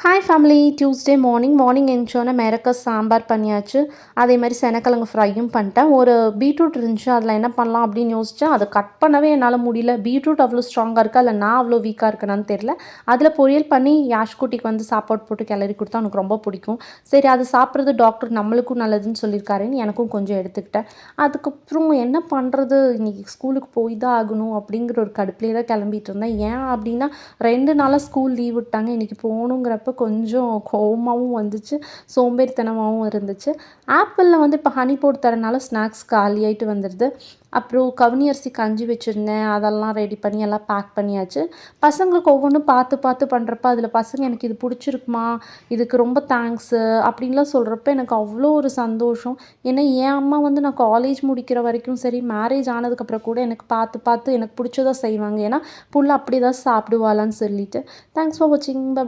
Hi family. Tuesday morning எழுந்திரிச்சோன்னே மிரக்கஸ் சாம்பார் பண்ணியாச்சு. அதே மாதிரி செனக்கிழங்கு ஃப்ரையும் பண்ணிட்டேன். ஒரு பீட்ரூட் இருந்துச்சு, அதில் என்ன பண்ணலாம் அப்படின்னு யோசிச்சேன். அதை கட் பண்ணவே என்னால் முடியல. பீட்ரூட் அவ்வளோ ஸ்ட்ராங்காக இருக்கா இல்லை நான் அவ்வளோ வீக்காக இருக்கேனான்னு தெரில. அதில் பொரியல் பண்ணி யாஷ் குட்டிக்கு வந்து சாப்பாடு போட்டு கிளறி கொடுத்தா அவனுக்கு ரொம்ப பிடிக்கும். சரி, அது சாப்பிட்றது டாக்டர் நம்மளுக்கும் நல்லதுன்னு சொல்லியிருக்காருன்னு எனக்கும் கொஞ்சம் எடுத்துக்கிட்டேன். அதுக்கப்புறம் என்ன பண்ணுறது, இன்றைக்கி ஸ்கூலுக்கு போய் தான் ஆகணும் அப்படிங்கிற ஒரு கடுப்புலேயே தான் கிளம்பிட்டு இருந்தேன். ஏன் அப்படின்னா 2 நாளாக ஸ்கூல் லீவ் விட்டாங்க. இன்றைக்கி போகணுங்கிறப்ப கொஞ்சம் கோவமாகவும் வந்துச்சு, சோம்பேறித்தனமாகவும் இருந்துச்சு. ஆப்பிளில் வந்து இப்போ ஹனி போட்டு தரனால ஸ்நாக்ஸ் காலியாகிட்டு வந்துடுது. அப்புறம் கவுனி அரிசி கஞ்சி வச்சுருந்தேன், அதெல்லாம் ரெடி பண்ணி எல்லாம் பேக் பண்ணியாச்சு. பசங்களுக்கு ஒவ்வொன்றும் பார்த்து பார்த்து பண்ணுறப்ப அதில் பசங்க எனக்கு இது பிடிச்சிருக்குமா, இதுக்கு ரொம்ப தேங்க்ஸு அப்படின்லாம் சொல்கிறப்ப எனக்கு அவ்வளோ ஒரு சந்தோஷம். ஏன்னா என் அம்மா வந்து நான் காலேஜ் முடிக்கிற வரைக்கும் சரி, மேரேஜ் ஆனதுக்கப்புறம் கூட எனக்கு பார்த்து பார்த்து எனக்கு பிடிச்சதா செய்வாங்க. ஏன்னா புள்ள அப்படி தான் சாப்பிடுவாளான்னு சொல்லிட்டு. தேங்க்ஸ் ஃபார் வாட்சிங். பை.